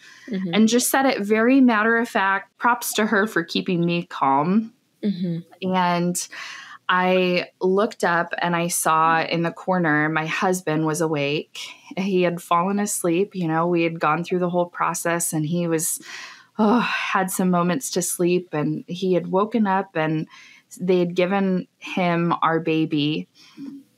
And just said it very matter of fact. Props to her for keeping me calm. And I looked up and I saw in the corner, my husband was awake. He had fallen asleep. We had gone through the whole process, and he was, had some moments to sleep, and he had woken up, and they had given him our baby.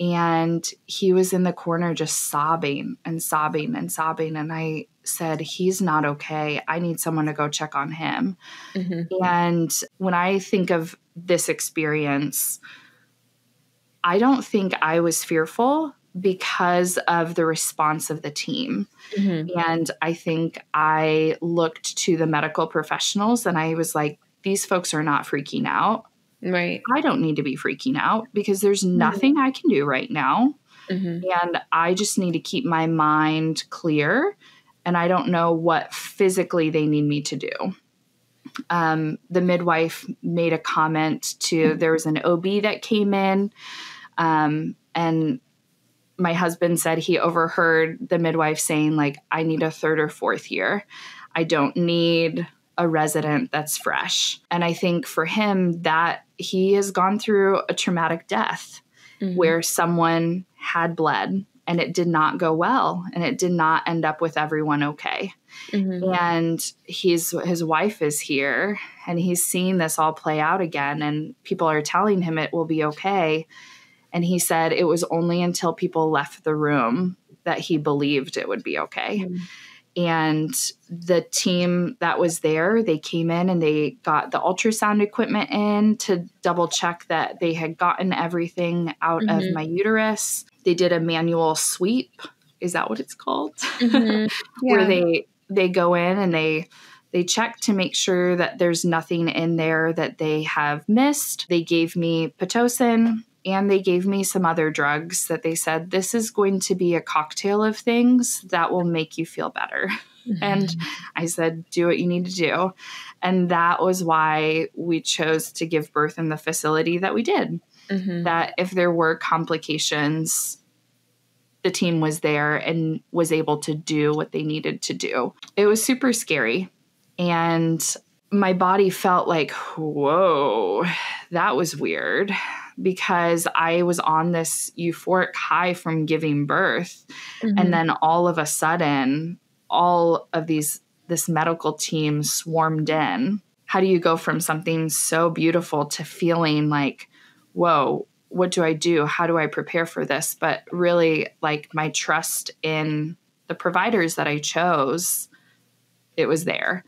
And he was in the corner just sobbing and sobbing and sobbing. And I said, he's not okay. I need someone to go check on him. And when I think of this experience, I don't think I was fearful because of the response of the team. And I think I looked to the medical professionals and I was like, these folks are not freaking out. Right. I don't need to be freaking out because there's nothing I can do right now. And I just need to keep my mind clear. And I don't know what physically they need me to do. The midwife made a comment to, there was an OB that came in, and my husband said he overheard the midwife saying, like, I need a third or fourth year. I don't need a resident that's fresh. And I think for him that he has gone through a traumatic death where someone had bled and it did not go well and it did not end up with everyone okay. And his wife is here and he's seeing this all play out again and people are telling him it will be okay. And he said it was only until people left the room that he believed it would be okay. And the team that was there, they came in and they got the ultrasound equipment in to double check that they had gotten everything out of my uterus. They did a manual sweep. Is that what it's called? Where they go in and they check to make sure that there's nothing in there that they have missed. They gave me Pitocin. And they gave me some other drugs that they said, this is going to be a cocktail of things that will make you feel better. And I said, do what you need to do. And that was why we chose to give birth in the facility that we did. That if there were complications, the team was there and was able to do what they needed to do. It was super scary. And my body felt like, whoa, that was weird. Because I was on this euphoric high from giving birth. And then all of a sudden, all of this medical team swarmed in. How do you go from something so beautiful to feeling like, whoa, what do I do? How do I prepare for this? But really, like, my trust in the providers that I chose, it was there.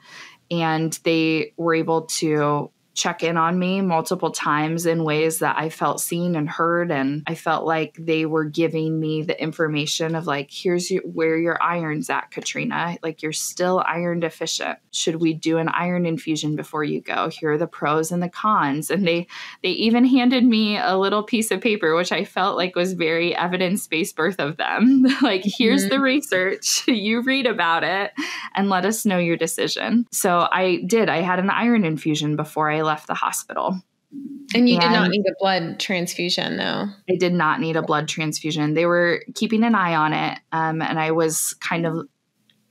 And they were able to check in on me multiple times in ways that I felt seen and heard. And I felt like they were giving me the information of like, here's where your iron's at, Katrina. Like, you're still iron deficient. Should we do an iron infusion before you go? Here are the pros and the cons. And they even handed me a little piece of paper, which I felt like was very evidence-based birth of them. Like, here's the research. You read about it and let us know your decision. So I did. I had an iron infusion before I left the hospital. And you did not need a blood transfusion, though. I did not need a blood transfusion. They were keeping an eye on it. And I was kind of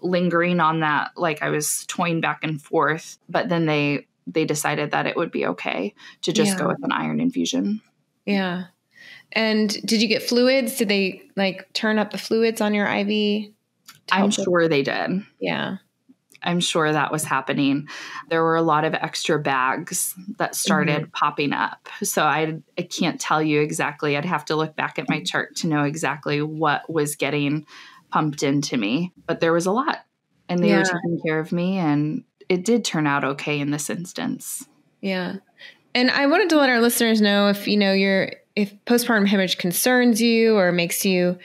lingering on that, like I was toying back and forth. But then they decided that it would be okay to just go with an iron infusion. Yeah. And did you get fluids? Did they like turn up the fluids on your IV? I'm sure they did. Yeah. I'm sure that was happening. There were a lot of extra bags that started popping up. So I can't tell you exactly. I'd have to look back at my chart to know exactly what was getting pumped into me. But there was a lot. And they were taking care of me. And it did turn out okay in this instance. Yeah. And I wanted to let our listeners know if, if postpartum hemorrhage concerns you or makes you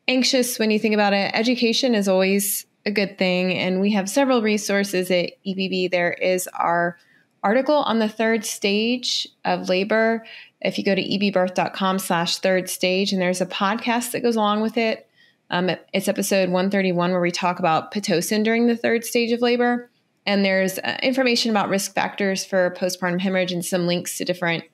anxious when you think about it, education is always a good thing. And we have several resources at EBB. There is our article on the third stage of labor. If you go to ebbirth.com/third stage, and there's a podcast that goes along with it. It's episode 131 where we talk about Pitocin during the third stage of labor. And there's information about risk factors for postpartum hemorrhage and some links to different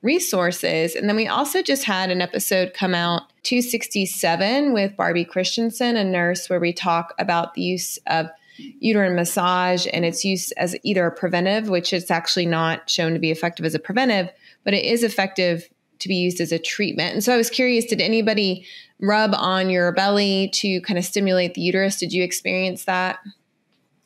resources. And then we also just had an episode come out, 267, with Barbie Christensen, a nurse, where we talk about the use of uterine massage and its use as either a preventive, which it's actually not shown to be effective as a preventive, but it is effective to be used as a treatment. And so I was curious, did anybody rub on your belly to kind of stimulate the uterus? Did you experience that?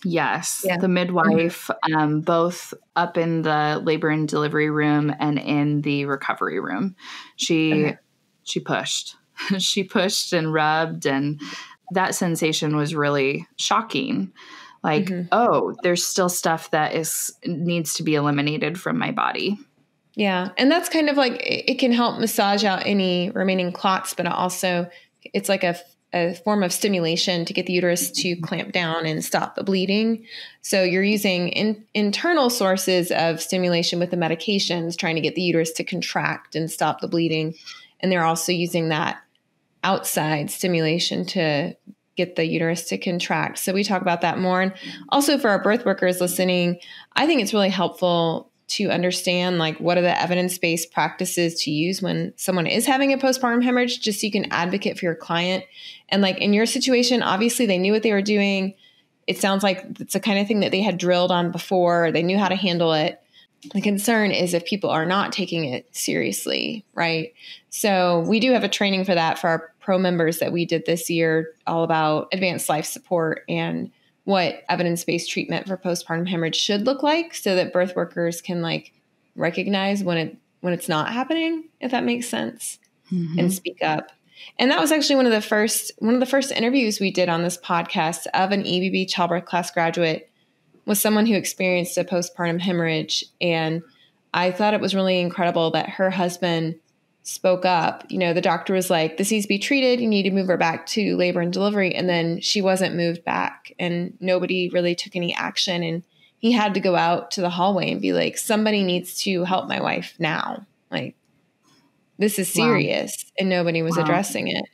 Yes. Yeah. The midwife, both up in the labor and delivery room and in the recovery room, she pushed. she pushed and rubbed, and that sensation was really shocking. Like, oh, there's still stuff that needs to be eliminated from my body. Yeah. And that's kind of like, it can help massage out any remaining clots, but also it's like a form of stimulation to get the uterus to clamp down and stop the bleeding. So you're using internal sources of stimulation with the medications, trying to get the uterus to contract and stop the bleeding. And they're also using that outside stimulation to get the uterus to contract. So we talk about that more. And also for our birth workers listening, I think it's really helpful to understand like what are the evidence-based practices to use when someone is having a postpartum hemorrhage, just so you can advocate for your client. And like in your situation, obviously they knew what they were doing. It sounds like it's the kind of thing that they had drilled on before. They knew how to handle it. The concern is if people are not taking it seriously, right? So we do have a training for that for our pro members that we did this year, all about advanced life support and what evidence-based treatment for postpartum hemorrhage should look like, so that birth workers can like recognize when it's not happening, if that makes sense, and speak up. And that was actually one of the first interviews we did on this podcast of an EBB childbirth class graduate, was someone who experienced a postpartum hemorrhage. And I thought it was really incredible that her husband spoke up. You know, the doctor was like, this needs to be treated. You need to move her back to labor and delivery. And then she wasn't moved back, and nobody really took any action. And he had to go out to the hallway and be like, somebody needs to help my wife now. Like, this is serious. Wow. And nobody was addressing it.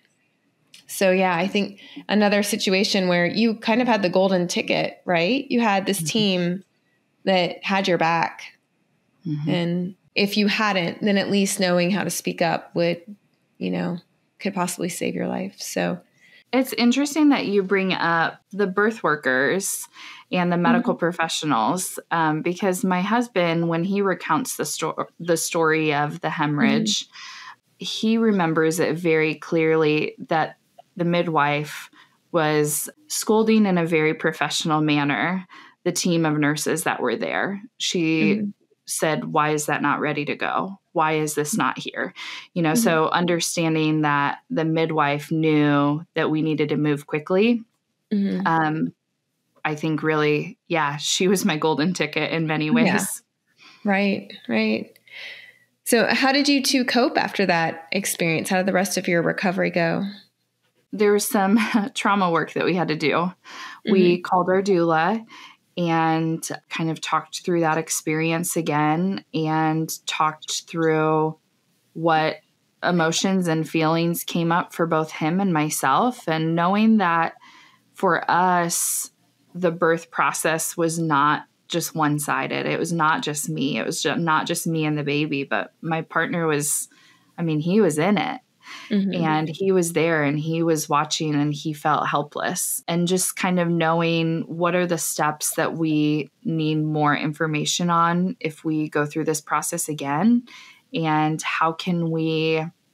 So yeah, I think another situation where you kind of had the golden ticket, right? You had this team that had your back. And if you hadn't, then at least knowing how to speak up would, could possibly save your life. So it's interesting that you bring up the birth workers and the medical professionals, because my husband, when he recounts the story of the hemorrhage, he remembers it very clearly that the midwife was scolding in a very professional manner the team of nurses that were there. She said, why is that not ready to go? Why is this not here? So understanding that the midwife knew that we needed to move quickly. I think really, she was my golden ticket in many ways. Yeah. Right. So how did you two cope after that experience? How did the rest of your recovery go? There was some trauma work that we had to do. We called our doula and kind of talked through that experience again, and talked through what emotions and feelings came up for both him and myself. And knowing that for us, the birth process was not just one-sided. It was not just me. It was not just me and the baby, but my partner was, he was in it. And he was there, and he was watching, and he felt helpless. And just kind of knowing what are the steps that we need more information on if we go through this process again, and how can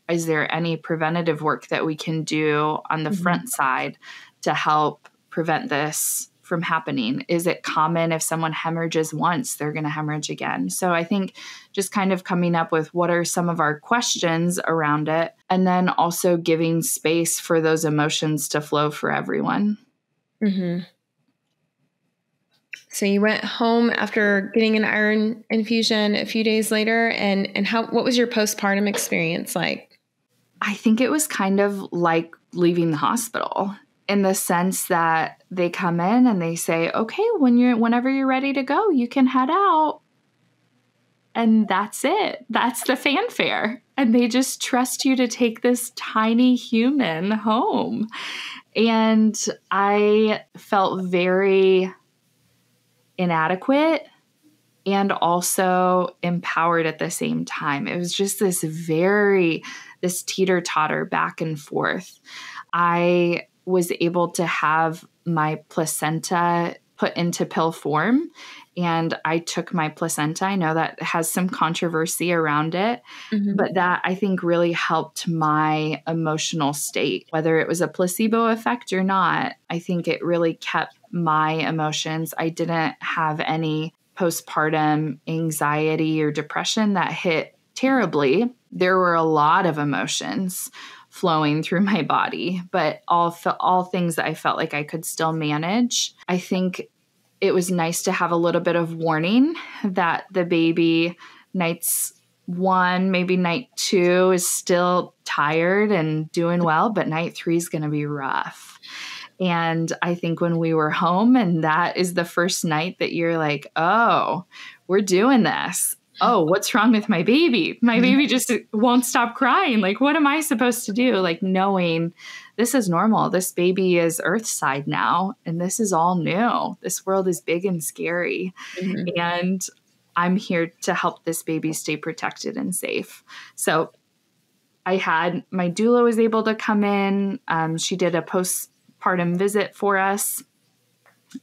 is there any preventative work that we can do on the front side to help prevent this from happening? Is it common if someone hemorrhages once, they're going to hemorrhage again? So I think just kind of coming up with what are some of our questions around it, and then also giving space for those emotions to flow for everyone. So you went home after getting an iron infusion a few days later, and what was your postpartum experience like? I think it was kind of like leaving the hospital, in the sense that they come in and they say, okay, whenever you're ready to go, you can head out. And that's it. That's the fanfare. And they just trust you to take this tiny human home. And I felt very inadequate and also empowered at the same time. It was just this teeter-totter back and forth. I was able to have my placenta put into pill form, and I took my placenta. I know that has some controversy around it, but that I think really helped my emotional state, whether it was a placebo effect or not. I think it really kept my emotions. I didn't have any postpartum anxiety or depression that hit terribly. There were a lot of emotions flowing through my body, but all things that I felt like I could still manage. I think it was nice to have a little bit of warning that the baby nights 1, maybe night 2 is still tired and doing well, but night 3 is going to be rough. And I think when we were home and that is the first night that you're like, oh, we're doing this. Oh, what's wrong with my baby? My baby just won't stop crying. Like, what am I supposed to do? Like, knowing this is normal. This baby is Earthside now, and this is all new. This world is big and scary. Mm-hmm. And I'm here to help this baby stay protected and safe. So I had my doula was able to come in. She did a postpartum visit for us.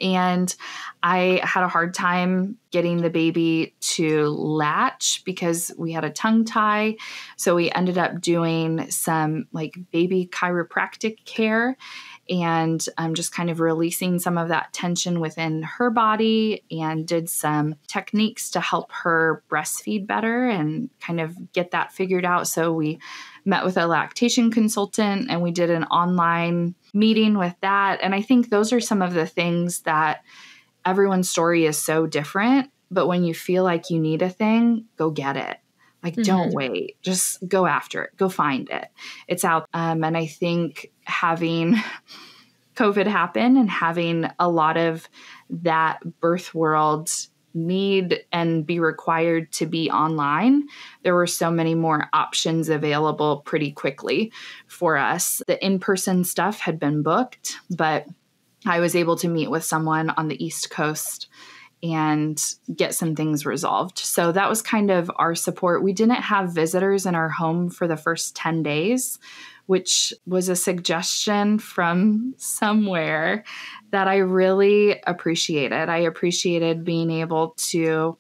And I had a hard time getting the baby to latch because we had a tongue tie. So we ended up doing some like baby chiropractic care and just kind of releasing some of that tension within her body, and did some techniques to help her breastfeed better and kind of get that figured out. So we met with a lactation consultant and we did an online meeting with that. And I think those are some of the things that everyone's story is so different. But when you feel like you need a thing, go get it. Like, don't wait. Just go after it. Go find it. It's out. And I think having COVID happen and having a lot of that birth world need and be required to be online, there were so many more options available pretty quickly for us. The in-person stuff had been booked, but I was able to meet with someone on the East Coast and get some things resolved. So that was kind of our support. We didn't have visitors in our home for the first 10 days, which was a suggestion from somewhere that I really appreciated. I appreciated being able to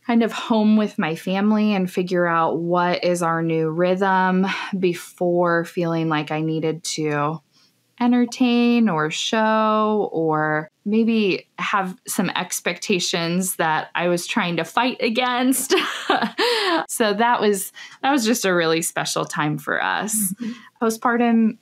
kind of home with my family and figure out what is our new rhythm before feeling like I needed to entertain or show or maybe have some expectations that I was trying to fight against. So that was just a really special time for us. Mm-hmm. Postpartum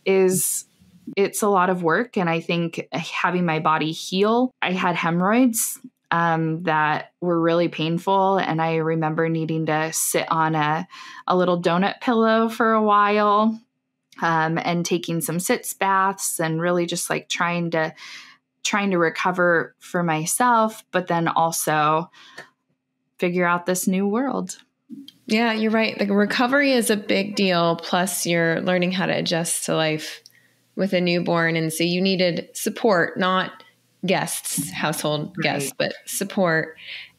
it's a lot of work. And I think having my body heal, I had hemorrhoids that were really painful. And I remember needing to sit on a little donut pillow for a while. And taking some sitz baths and really just like trying to recover for myself, but then also figure out this new world. Yeah, you're right. Like, recovery is a big deal. Plus you're learning how to adjust to life with a newborn. And so you needed support, not guests, household guests, but support.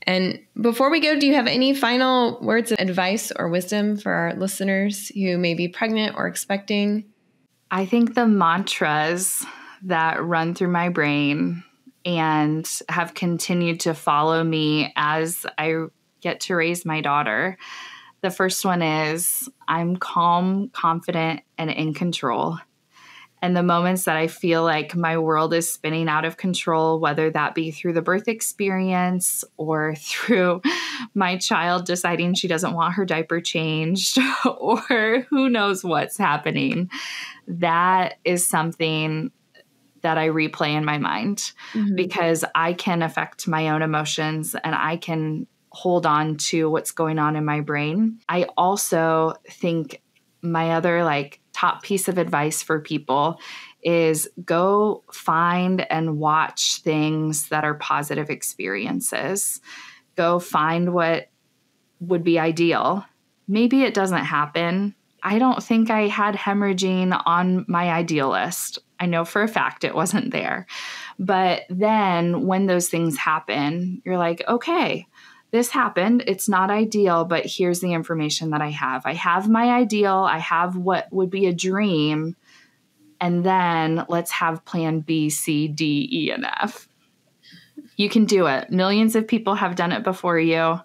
And before we go, do you have any final words of advice or wisdom for our listeners who may be pregnant or expecting? I think the mantras that run through my brain and have continued to follow me as I get to raise my daughter. The first one is, I'm calm, confident, and in control. And the moments that I feel like my world is spinning out of control, whether that be through the birth experience or through my child deciding she doesn't want her diaper changed or who knows what's happening, that is something that I replay in my mind because I can affect my own emotions and I can hold on to what's going on in my brain. I also think my other top piece of advice for people is go find and watch things that are positive experiences. Go find what would be ideal. Maybe it doesn't happen. I don't think I had hemorrhaging on my ideal list. I know for a fact it wasn't there. But then when those things happen, you're like, okay, this happened. It's not ideal, but here's the information that I have. I have my ideal. I have what would be a dream. And then let's have plan B, C, D, E, and F. You can do it. Millions of people have done it before you.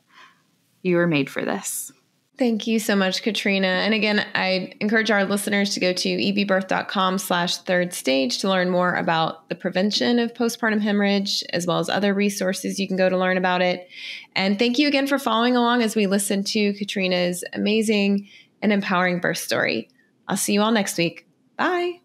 You were made for this. Thank you so much, Katrina. And again, I encourage our listeners to go to ebbirth.com/third stage to learn more about the prevention of postpartum hemorrhage, as well as other resources you can go to learn about it. And thank you again for following along as we listen to Katrina's amazing and empowering birth story. I'll see you all next week. Bye.